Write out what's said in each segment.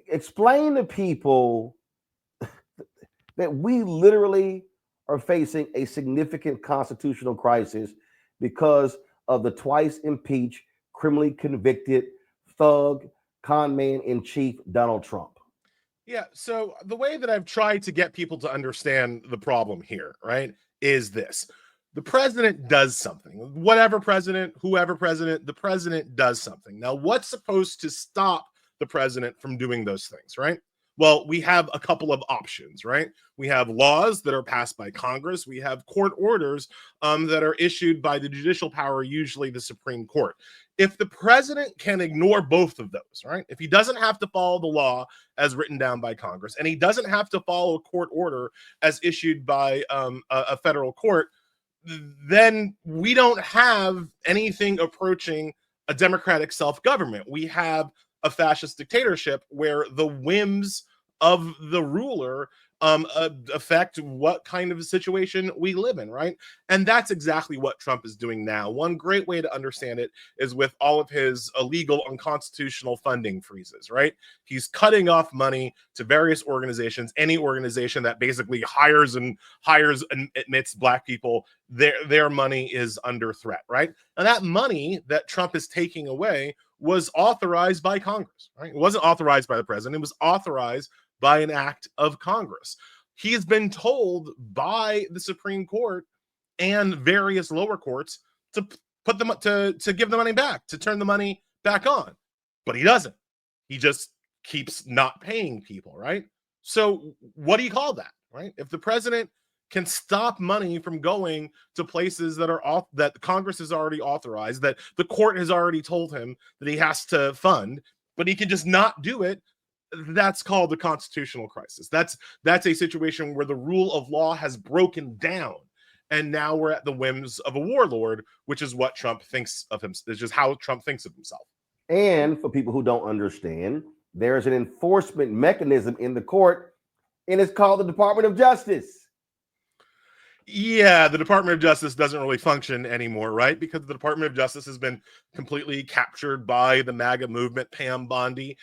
explain to people that we literally are facing a significant constitutional crisis because of the twice impeached, criminally convicted thug, con man in chief, Donald Trump. Yeah, so the way that I've tried to get people to understand the problem here, right, is this. The president does something. Whatever president, whoever president, the president does something. Now, what's supposed to stop the president from doing those things, right? Well, we have a couple of options, right? We have laws that are passed by Congress. We have court orders that are issued by the judicial power, usually the Supreme Court. If the president can ignore both of those, right? If he doesn't have to follow the law as written down by Congress, and he doesn't have to follow a court order as issued by a federal court, then we don't have anything approaching a democratic self-government. We have a fascist dictatorship where the whims of the ruler affect what kind of a situation we live in, right? And that's exactly what Trump is doing now. One great way to understand it is with all of his illegal, unconstitutional funding freezes, right? He's cutting off money to various organizations, any organization that basically hires and admits Black people, their money is under threat, right? And that money that Trump is taking away was authorized by Congress, right? It wasn't authorized by the president. It was authorized by an act of Congress. He has been told by the Supreme Court and various lower courts to put them to give the money back, to turn the money back on. But he doesn't. He just keeps not paying people, right? So what do you call that, right? If the president can stop money from going to places that are off, that Congress has already authorized, that the court has already told him that he has to fund, but he can just not do it, that's called a constitutional crisis. That's a situation where the rule of law has broken down, and now we're at the whims of a warlord, which is what Trump thinks of him. It's just how Trump thinks of himself. And for people who don't understand, there's an enforcement mechanism in the court, and it's called the Department of Justice. Yeah, the Department of Justice doesn't really function anymore, right? Because the Department of Justice has been completely captured by the MAGA movement. Pam Bondi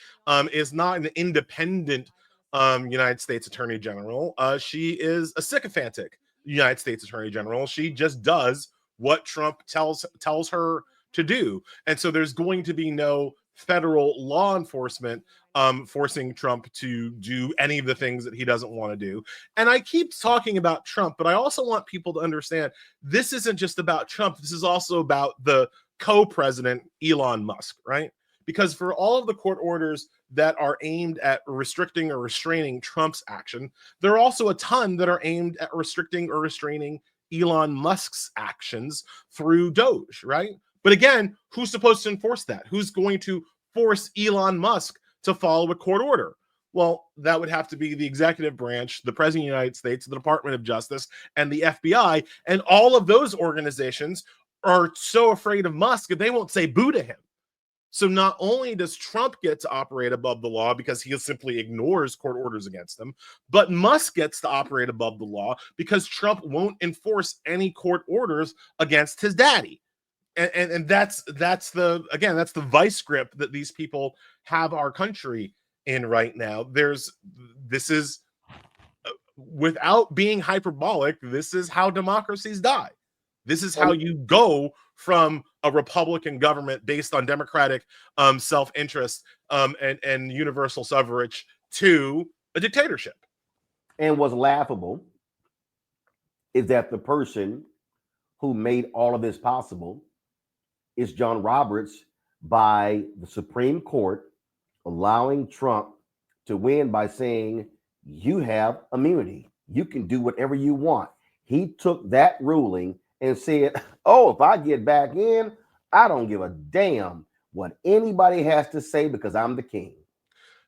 is not an independent United States Attorney General. She is a sycophantic United States Attorney General. She just does what Trump tells her to do. And so there's going to be no federal law enforcement forcing Trump to do any of the things that he doesn't want to do. And I keep talking about Trump, but I also want people to understand this isn't just about Trump. This is also about the co-president, Elon Musk, right? Because for all of the court orders that are aimed at restricting or restraining Trump's action, there are also a ton that are aimed at restricting or restraining Elon Musk's actions through Doge, right? But again, who's supposed to enforce that? Who's going to force Elon Musk to follow a court order? Well, that would have to be the executive branch, the President of the United States, the Department of Justice, and the FBI. And all of those organizations are so afraid of Musk that they won't say boo to him. So not only does Trump get to operate above the law because he simply ignores court orders against him, but Musk gets to operate above the law because Trump won't enforce any court orders against his daddy. And that's the vice grip that these people have our country in right now. This is without being hyperbolic, this is how democracies die. This is how you go from a Republican government based on democratic self-interest and universal suffrage to a dictatorship. And what's laughable is that the person who made all of this possible is John Roberts, by the Supreme Court allowing Trump to win by saying, you have immunity. You can do whatever you want. He took that ruling and said, oh, if I get back in, I don't give a damn what anybody has to say because I'm the king.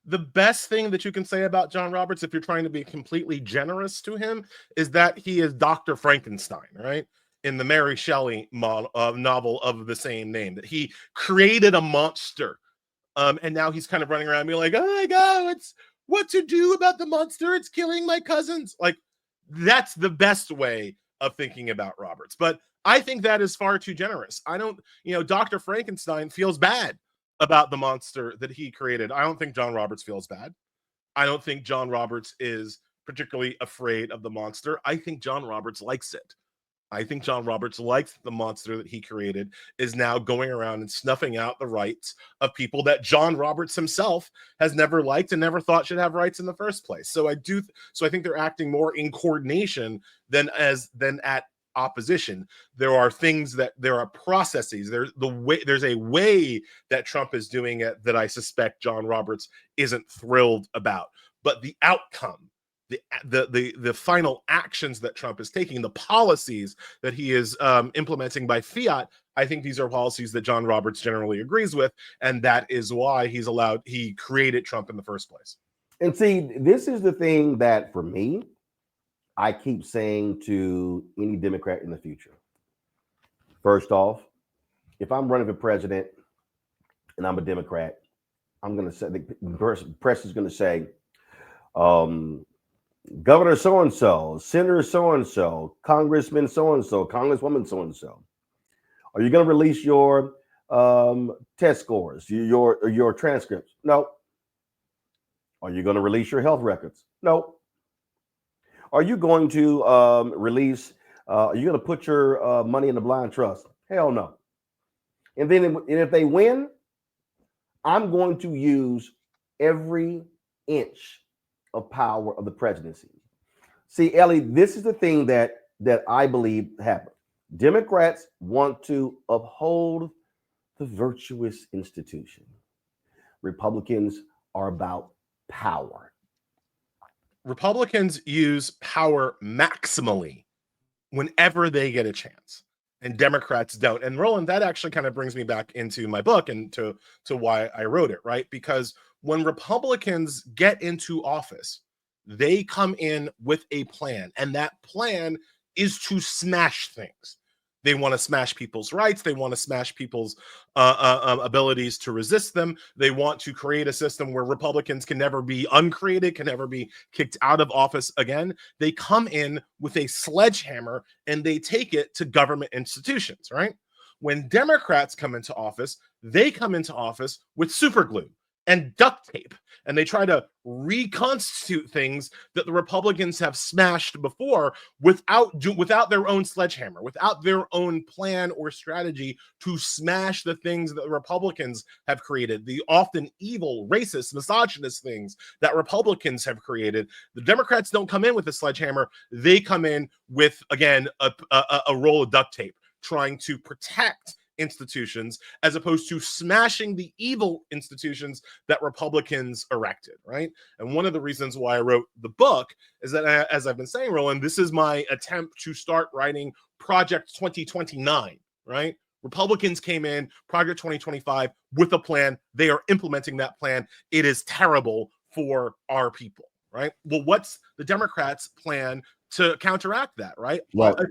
The best thing that you can say about John Roberts, if you're trying to be completely generous to him, is that he is Dr. Frankenstein, right? In the Mary Shelley novel of the same name, that he created a monster. And now he's kind of running around being like, oh my God, what to do about the monster? It's killing my cousins. Like, that's the best way of thinking about Roberts. But I think that is far too generous. Dr. Frankenstein feels bad about the monster that he created. I don't think John Roberts feels bad. I don't think John Roberts is particularly afraid of the monster. I think John Roberts likes it. I think John Roberts likes the monster that he created is now going around and snuffing out the rights of people that John Roberts himself has never liked and never thought should have rights in the first place. So I think they're acting more in coordination than at opposition. There are processes. There's a way that Trump is doing it that I suspect John Roberts isn't thrilled about. But the outcome, the final actions that Trump is taking, the policies that he is implementing by fiat, I think these are policies that John Roberts generally agrees with, and that is why he created Trump in the first place. And see, this is the thing that for me, I keep saying to any Democrat in the future. First off, if I'm running for president and I'm a Democrat, I'm going to say, the press is going to say, Governor so-and-so, Senator so-and-so, Congressman so-and-so, Congresswoman so-and-so, are you going to release your test scores, your transcripts? No. Are you going to release your health records? No. Are you going to are you going to put your money in the blind trust? Hell no. And then if they win, I'm going to use every inch of power of the presidency. See, Ellie, this is the thing that I believe happened. Democrats want to uphold the virtuous institution. Republicans are about power. Republicans use power maximally whenever they get a chance, and Democrats don't. And Roland, that actually kind of brings me back into my book and to why I wrote it, right? Because when Republicans get into office, they come in with a plan, and that plan is to smash things. They want to smash people's rights. They want to smash people's abilities to resist them. They want to create a system where Republicans can never be uncreated, can never be kicked out of office again. They come in with a sledgehammer and they take it to government institutions, right? When Democrats come into office, they come into office with super glue and duct tape, and they try to reconstitute things that the Republicans have smashed before without their own sledgehammer, without their own plan or strategy to smash the things that the Republicans have created, the often evil, racist, misogynist things that Republicans have created. The Democrats don't come in with a sledgehammer. They come in with, again, a roll of duct tape, trying to protect institutions as opposed to smashing the evil institutions that Republicans erected, right? And one of the reasons why I wrote the book is that, as I've been saying, Roland, this is my attempt to start writing Project 2029, right? Republicans came in, Project 2025, with a plan. They are implementing that plan. It is terrible for our people, right? Well, what's the Democrats' plan to counteract that, right?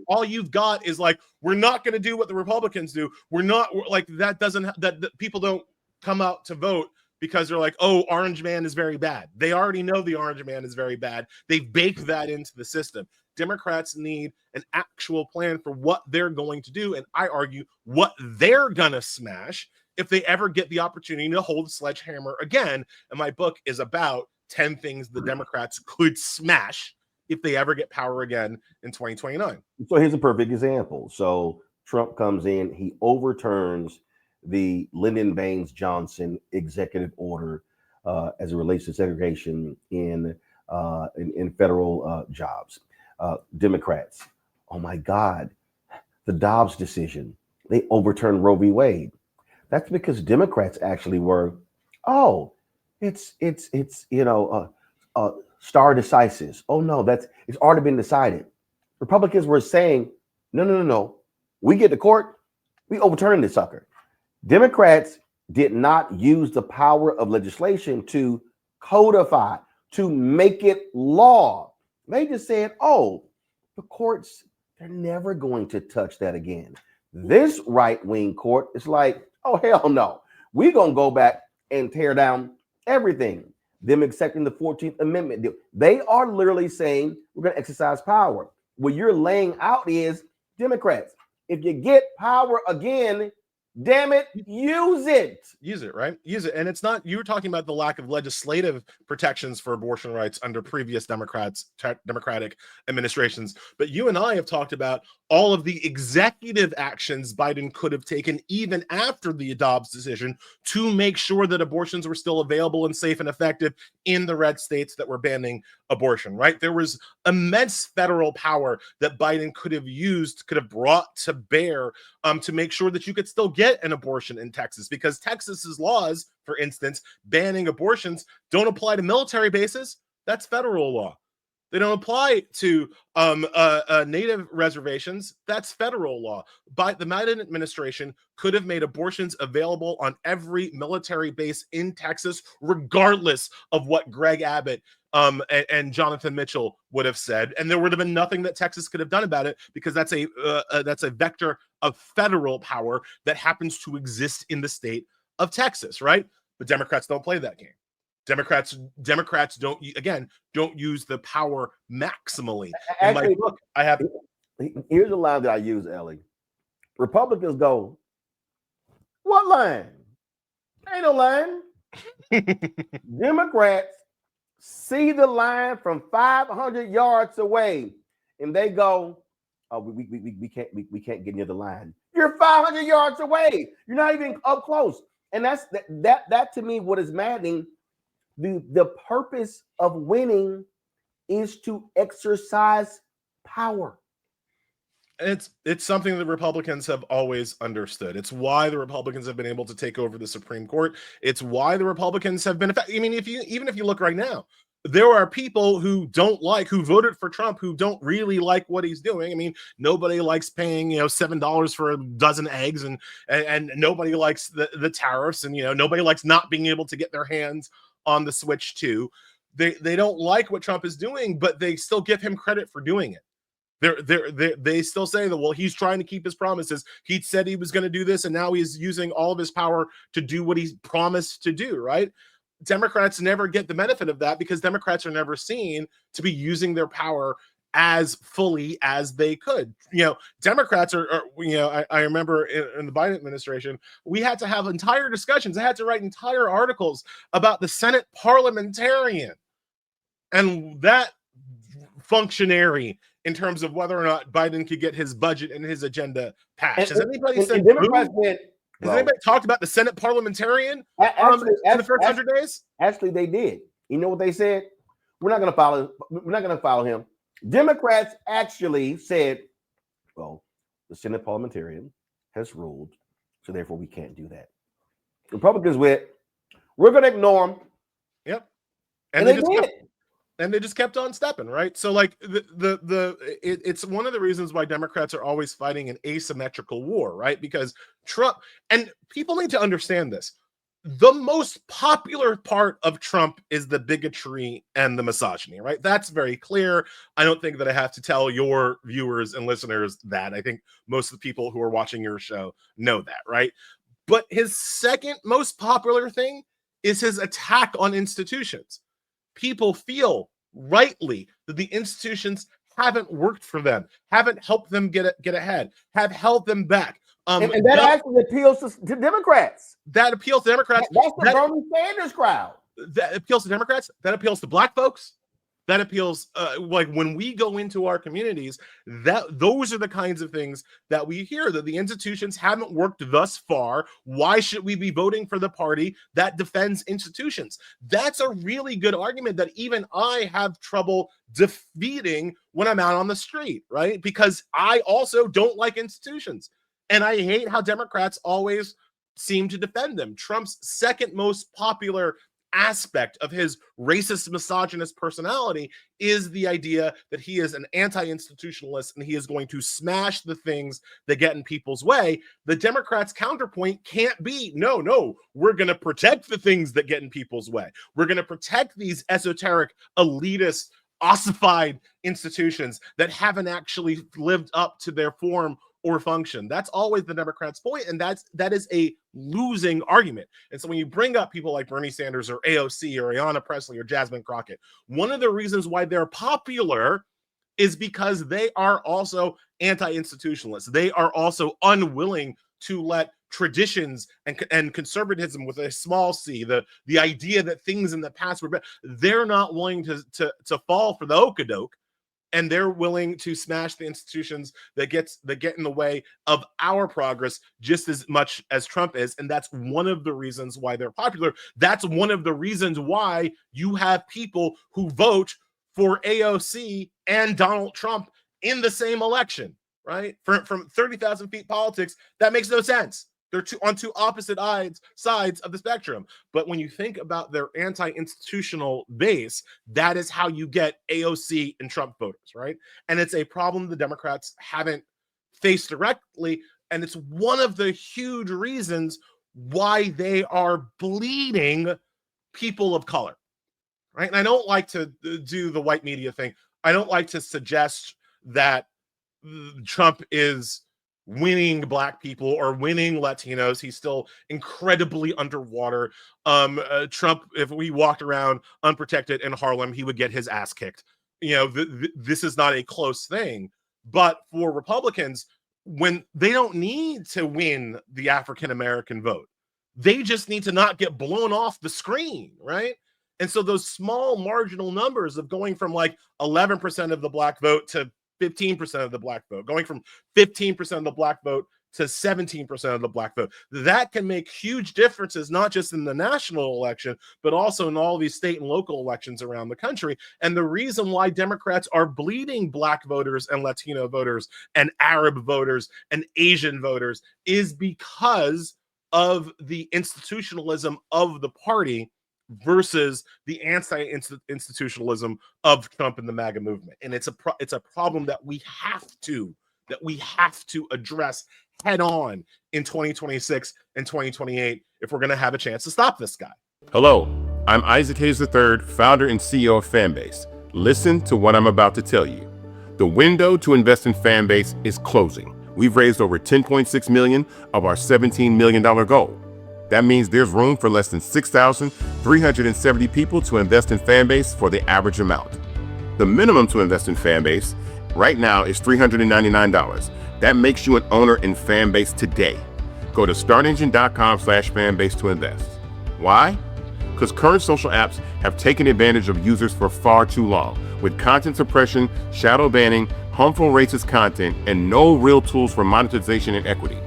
All you've got is like, we're not going to do what the Republicans do. We're not like that. That people don't come out to vote because they're like, oh, Orange Man is very bad. They already know the Orange Man is very bad. They've baked that into the system. Democrats need an actual plan for what they're going to do, and I argue what they're going to smash if they ever get the opportunity to hold a sledgehammer again. And my book is about 10 things the Democrats could smash if they ever get power again in 2029. So here's a perfect example. So Trump comes in, he overturns the Lyndon Baines Johnson executive order as it relates to segregation in federal jobs. Democrats, oh my God, the Dobbs decision, they overturned Roe v. Wade. That's because Democrats actually were, it's stare decisis. Oh no, it's already been decided. Republicans were saying, no. We get to court, we overturn this sucker. Democrats did not use the power of legislation to codify, to make it law. They just said, the courts, they're never going to touch that again. This right-wing court is like, oh, hell no. We're going to go back and tear down everything. Them accepting the 14th Amendment. They are literally saying we're going to exercise power. What you're laying out is, Democrats, if you get power again, Damn it, use it. Use it, right? Use it. And it's not, you were talking about the lack of legislative protections for abortion rights under previous Democratic administrations. But you and I have talked about all of the executive actions Biden could have taken even after the Dobbs decision to make sure that abortions were still available and safe and effective in the red states that were banning abortion, right? There was immense federal power that Biden could have used, could have brought to bear to make sure that you could still get an abortion in Texas, because Texas's laws, for instance, banning abortions don't apply to military bases. That's federal law. They don't apply to native reservations. That's federal law. But the Biden administration could have made abortions available on every military base in Texas, regardless of what Greg Abbott and Jonathan Mitchell would have said, and there would have been nothing that Texas could have done about it, because that's a vector of federal power that happens to exist in the state of Texas, right? But Democrats don't play that game. Democrats don't use the power maximally. Actually, look, here's a line that I use, Ellie. Republicans go, what line? Ain't no line. Democrats see the line from 500 yards away, and they go, "Oh, we can't get near the line. You're 500 yards away. You're not even up close." And that's that to me. What is maddening? The purpose of winning is to exercise power. It's something that Republicans have always understood. It's why the Republicans have been able to take over the Supreme Court. It's why the Republicans have been effective. I mean, if you look right now, there are people who voted for Trump, who don't really like what he's doing. I mean, nobody likes paying, $7 for a dozen eggs, and nobody likes the tariffs, and nobody likes not being able to get their hands on the Switch 2. They don't like what Trump is doing, but they still give him credit for doing it. They still say that, well, he's trying to keep his promises. He said he was going to do this, and now he's using all of his power to do what he promised to do, right? Democrats never get the benefit of that, because Democrats are never seen to be using their power as fully as they could. Democrats I remember in the Biden administration, we had to have entire discussions. I had to write entire articles about the Senate parliamentarian and that functionary in terms of whether or not Biden could get his budget and his agenda passed. Has anybody said Democrats went? Has anybody talked about the Senate parliamentarian in the first 100 days? Actually, they did. You know what they said? We're not going to follow. We're not going to follow him. Democrats actually said, "Well, the Senate parliamentarian has ruled, so therefore we can't do that." Republicans went, "We're going to ignore him." Yep, and they did. And they just kept on stepping, right? So, like, it's one of the reasons why Democrats are always fighting an asymmetrical war, right? Because Trump, and people need to understand this, the most popular part of Trump is the bigotry and the misogyny, right? That's very clear. I don't think that I have to tell your viewers and listeners that. I think most of the people who are watching your show know that, right? But his second most popular thing is his attack on institutions. People feel rightly that the institutions haven't worked for them, haven't helped them get ahead, have held them back. And that actually appeals to Democrats. That appeals to Democrats. That's the Bernie Sanders crowd. That appeals to Democrats. That appeals to Black folks. That appeals, like when we go into our communities, those are the kinds of things that we hear, that the institutions haven't worked thus far. Why should we be voting for the party that defends institutions? That's a really good argument that even I have trouble defeating when I'm out on the street, right? Because I also don't like institutions, and I hate how Democrats always seem to defend them. Trump's second most popular aspect of his racist, misogynist personality is the idea that he is an anti-institutionalist and he is going to smash the things that get in people's way. The Democrats' counterpoint can't be, no, we're going to protect the things that get in people's way. We're going to protect these esoteric, elitist, ossified institutions that haven't actually lived up to their form or function. That's always the Democrats' point, and that is a losing argument. And so when you bring up people like Bernie Sanders or AOC or Ayanna Pressley or Jasmine Crockett, one of the reasons why they're popular is because they are also anti-institutionalists. They are also unwilling to let traditions and conservatism with a small c, the idea that things in the past were better, they're not willing to fall for the okadoke, and they're willing to smash the institutions that get in the way of our progress just as much as Trump is. And that's one of the reasons why they're popular. That's one of the reasons why you have people who vote for AOC and Donald Trump in the same election, right? From 30,000 feet politics, that makes no sense. They're on two opposite sides of the spectrum. But when you think about their anti-institutional base, that is how you get AOC and Trump voters, right? And it's a problem the Democrats haven't faced directly. And it's one of the huge reasons why they are bleeding people of color, right? And I don't like to do the white media thing. I don't like to suggest that Trump is winning Black people or winning Latinos. He's still incredibly underwater. Trump, if we walked around unprotected in Harlem, he would get his ass kicked. This is not a close thing. But for Republicans, when they don't need to win the African-American vote, they just need to not get blown off the screen, right? And so those small marginal numbers of going from like 11% of the Black vote to 15% of the Black vote, going from 15% of the Black vote to 17% of the Black vote, that can make huge differences, not just in the national election, but also in all these state and local elections around the country. And the reason why Democrats are bleeding Black voters and Latino voters and Arab voters and Asian voters is because of the institutionalism of the party versus the anti-institutionalism of Trump and the MAGA movement. And it's a problem that we have to address head on in 2026 and 2028 if we're going to have a chance to stop this guy. Hello, I'm Isaac Hayes III, founder and CEO of Fanbase. Listen to what I'm about to tell you. The window to invest in Fanbase is closing. We've raised over $10.6 million of our $17 million goal. That means there's room for less than 6,370 people to invest in Fanbase for the average amount. The minimum to invest in Fanbase right now is $399. That makes you an owner in Fanbase today. Go to startengine.com/fanbase to invest. Why? Because current social apps have taken advantage of users for far too long, with content suppression, shadow banning, harmful racist content, and no real tools for monetization and equity.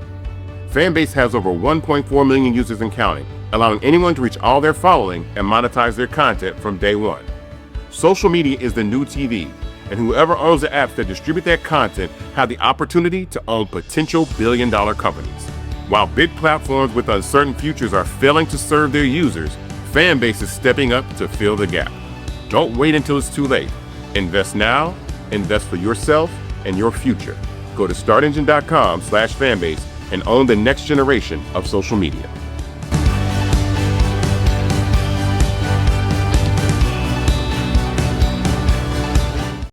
Fanbase has over 1.4 million users and counting, allowing anyone to reach all their following and monetize their content from day one. Social media is the new TV, and whoever owns the apps that distribute that content have the opportunity to own potential billion-dollar companies. While big platforms with uncertain futures are failing to serve their users, Fanbase is stepping up to fill the gap. Don't wait until it's too late. Invest now, invest for yourself and your future. Go to startengine.com/fanbase and own the next generation of social media.